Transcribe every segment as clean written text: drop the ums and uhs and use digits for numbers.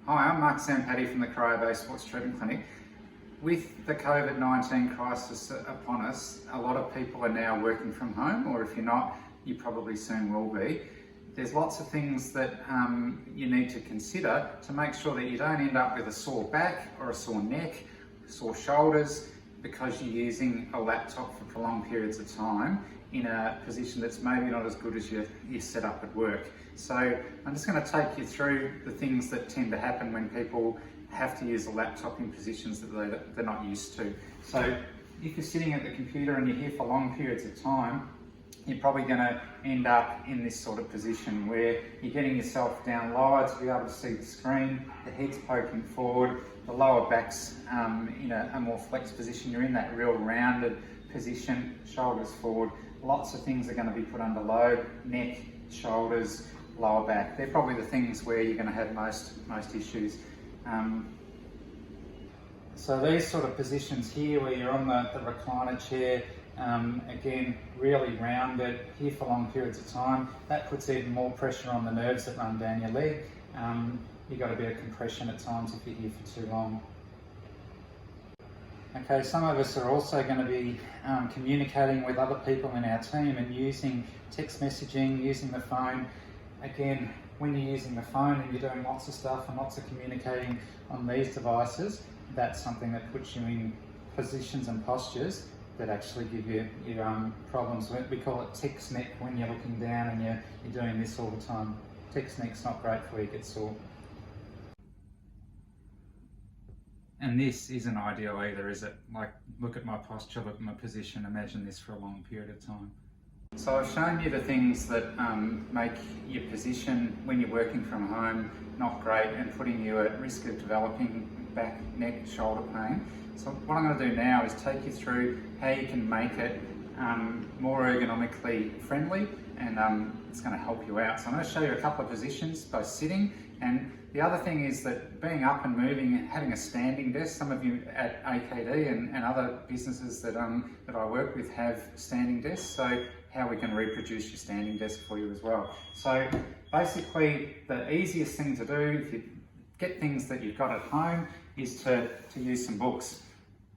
Hi, I'm Mark Zampatti from the Cryo-Based Sports Treatment Clinic. With the COVID-19 crisis upon us, a lot of people are now working from home, or if you're not, you probably soon will be. There's lots of things that you need to consider to make sure that you don't end up with a sore back or a sore neck, sore shoulders, because you're using a laptop for prolonged periods of time in a position that's maybe not as good as your setup at work. So I'm just going to take you through the things that tend to happen when people have to use a laptop in positions that they're not used to. So if you're sitting at the computer and you're here for long periods of time, you're probably going to end up in this sort of position where you're getting yourself down lower to be able to see the screen, the head's poking forward, the lower back's in a more flexed position. You're in that real rounded position, shoulders forward. Lots of things are going to be put under load: neck, shoulders, lower back. They're probably the things where you're going to have most issues. So these sort of positions here where you're on the recliner chair, again, really rounded, here for long periods of time, that puts even more pressure on the nerves that run down your leg. You've got a bit of compression at times if you're here for too long. Okay, some of us are also going to be communicating with other people in our team and using text messaging, using the phone. Again, when you're using the phone and you're doing lots of stuff and lots of communicating on these devices, that's something that puts you in positions and postures that actually give you problems. We call it text neck when you're looking down and you're doing this all the time. Text neck's not great for you, get sore. And this isn't ideal either, is it? Like, look at my posture, look at my position, imagine this for a long period of time. So I've shown you the things that make your position when you're working from home not great and putting you at risk of developing back, neck, shoulder pain. So what I'm going to do now is take you through how you can make it more ergonomically friendly, and it's going to help you out. So I'm going to show you a couple of positions, both sitting, and the other thing is that being up and moving and having a standing desk. Some of you at AKD and other businesses that I work with have standing desks, so how we can reproduce your standing desk for you as well. So basically the easiest thing to do if you get things that you've got at home is to use some books.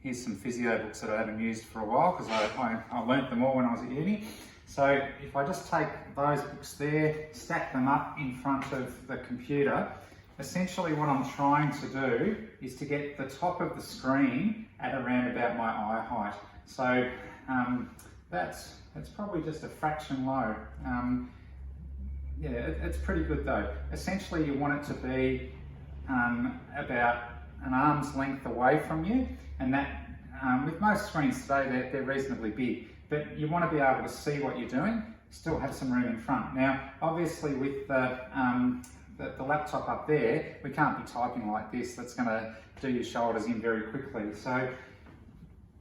Here's some physio books that I haven't used for a while because I learnt them all when I was at uni. So if I just take those books there, stack them up in front of the computer, essentially what I'm trying to do is to get the top of the screen at around about my eye height. So that's probably just a fraction low. Yeah, it's pretty good though. Essentially you want it to be about an arm's length away from you, and that with most screens today they're reasonably big, but you want to be able to see what you're doing, still have some room in front. Now obviously with the laptop up there, we can't be typing like this. That's going to do your shoulders in very quickly. So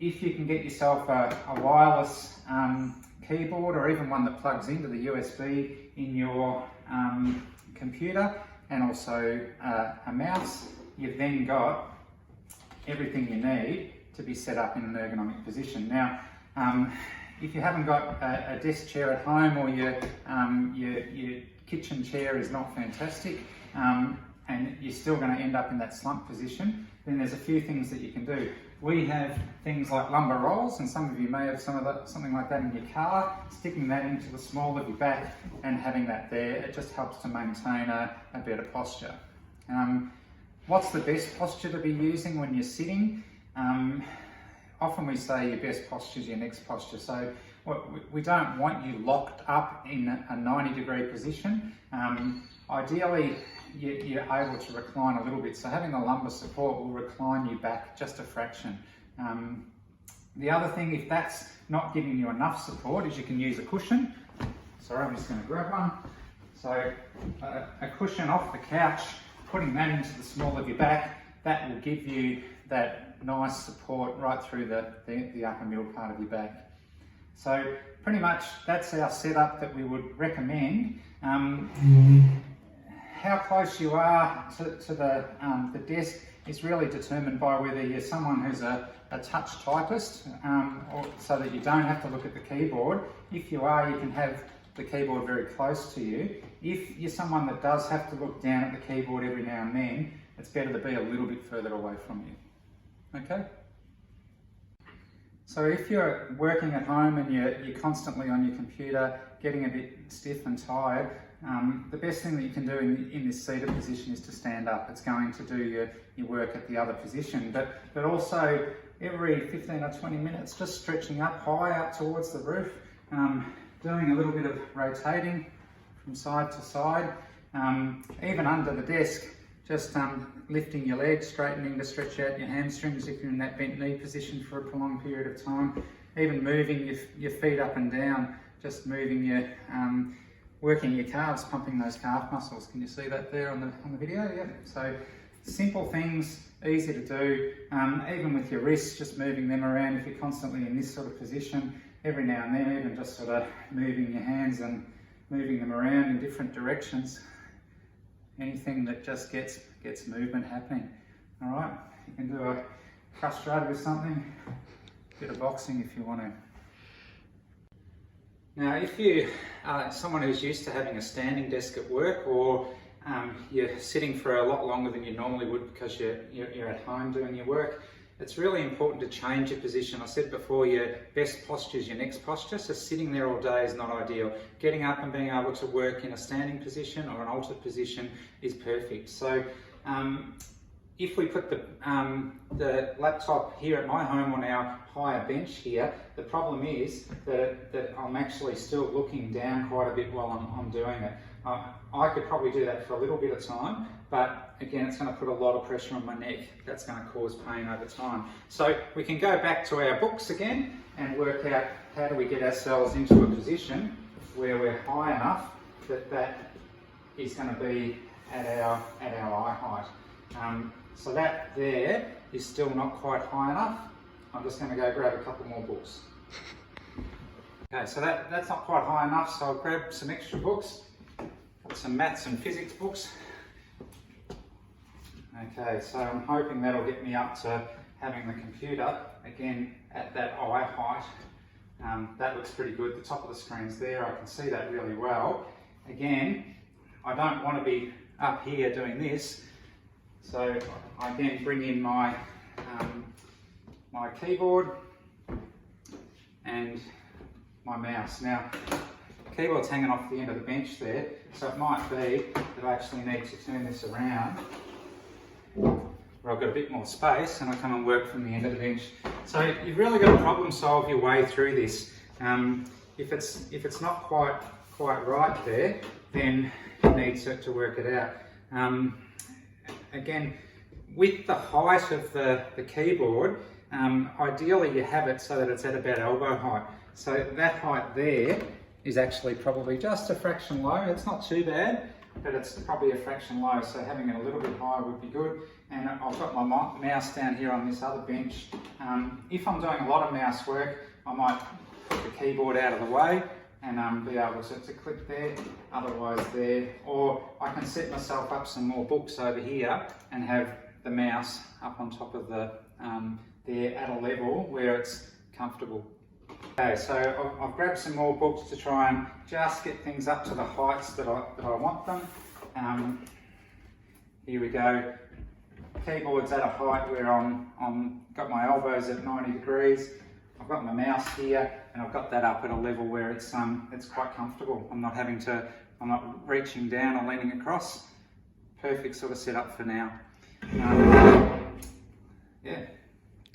if you can get yourself a wireless keyboard, or even one that plugs into the USB in your computer, and also a mouse, you've then got everything you need to be set up in an ergonomic position. Now, if you haven't got a desk chair at home, or your kitchen chair is not fantastic, and you're still going to end up in that slump position, then there's a few things that you can do. We have things like lumbar rolls, and some of you may have something like that in your car. Sticking that into the small of your back and having that there, it just helps to maintain a better posture. What's the best posture to be using when you're sitting? Often we say your best posture is your next posture. So we don't want you locked up in a 90-degree position. Ideally, you're able to recline a little bit. So having the lumbar support will recline you back just a fraction. The other thing, if that's not giving you enough support, is you can use a cushion. Sorry, I'm just going to grab one. So a cushion off the couch, putting that into the small of your back, that will give you that nice support right through the upper middle part of your back. So pretty much that's our setup that we would recommend. How close you are to the desk is really determined by whether you're someone who's a touch typist, or so that you don't have to look at the keyboard. If you are, you can have the keyboard very close to you. If you're someone that does have to look down at the keyboard every now and then, it's better to be a little bit further away from you. Okay? So if you're working at home and you're constantly on your computer, getting a bit stiff and tired, the best thing that you can do in this seated position is to stand up. It's going to do your work at the other position, but also every 15 or 20 minutes, just stretching up high up towards the roof, doing a little bit of rotating from side to side, even under the desk, just lifting your legs, straightening to stretch out your hamstrings if you're in that bent knee position for a prolonged period of time, even moving your feet up and down, just moving your, working your calves, pumping those calf muscles. Can you see that there on the video? Yeah. So simple things, easy to do, even with your wrists, just moving them around if you're constantly in this sort of position. Every now and then, even just sort of moving your hands and moving them around in different directions. Anything that just gets movement happening. All right, you can do a frustrated with something, a bit of boxing if you want to. Now, if you are someone who's used to having a standing desk at work, or you're sitting for a lot longer than you normally would because you're at home doing your work, it's really important to change your position. I said before, your best posture is your next posture, so sitting there all day is not ideal. Getting up and being able to work in a standing position or an altered position is perfect. So if we put the laptop here at my home on our higher bench here, the problem is that I'm actually still looking down quite a bit while I'm doing it. I could probably do that for a little bit of time, but again, it's going to put a lot of pressure on my neck. That's going to cause pain over time. So we can go back to our books again and work out how do we get ourselves into a position where we're high enough that is going to be at our eye height. So that there is still not quite high enough. I'm just going to go grab a couple more books. Okay, so that's not quite high enough, so I'll grab some extra books. Got some maths and physics books. Okay, so I'm hoping that'll get me up to having the computer again at that eye height. That looks pretty good. The top of the screen's there, I can see that really well. Again, I don't want to be up here doing this, so I then bring in my my keyboard and my mouse. Now, the keyboard's hanging off the end of the bench there, so it might be that I actually need to turn this around where I've got a bit more space and I come and work from the end of the bench. So you've really got to problem solve your way through this. If it's not quite right there, then you need to work it out. Again, with the height of the keyboard, ideally you have it so that it's at about elbow height. So that height there is actually probably just a fraction low. It's not too bad, but it's probably a fraction low, so having it a little bit higher would be good. And I've got my mouse down here on this other bench. If I'm doing a lot of mouse work, I might put the keyboard out of the way and be able to click there, otherwise there. Or I can set myself up some more books over here and have the mouse up on top of the there at a level where it's comfortable. Okay, so I've grabbed some more books to try and just get things up to the heights that I want them. Here we go. Keyboard's at a height where I'm got my elbows at 90 degrees. I've got my mouse here, and I've got that up at a level where it's quite comfortable. I'm not reaching down or leaning across. Perfect sort of setup for now. Yeah.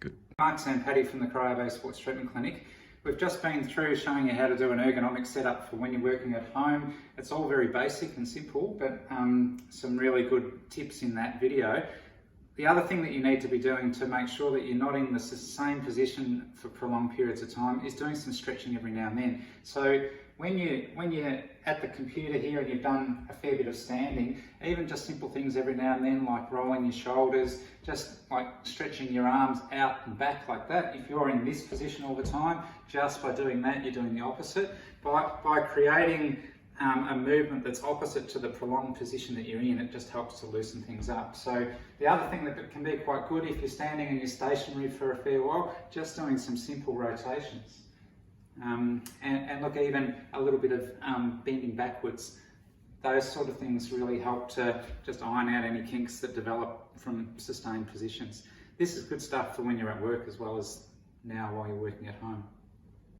Good. Mark Zampatti from the Cryo-Based Sports Treatment Clinic. We've just been through showing you how to do an ergonomic setup for when you're working at home. It's all very basic and simple, but some really good tips in that video. The other thing that you need to be doing to make sure that you're not in the same position for prolonged periods of time is doing some stretching every now and then. So when you're at the computer here and you've done a fair bit of standing, even just simple things every now and then, like rolling your shoulders, just like stretching your arms out and back like that. If you're in this position all the time, just by doing that, you're doing the opposite. By creating a movement that's opposite to the prolonged position that you're in, it just helps to loosen things up. So the other thing that can be quite good if you're standing and you're stationary for a fair while, just doing some simple rotations. And look, even a little bit of bending backwards. those sort of things really help to just iron out any kinks that develop from sustained positions. This is good stuff for when you're at work as well as now while you're working at home.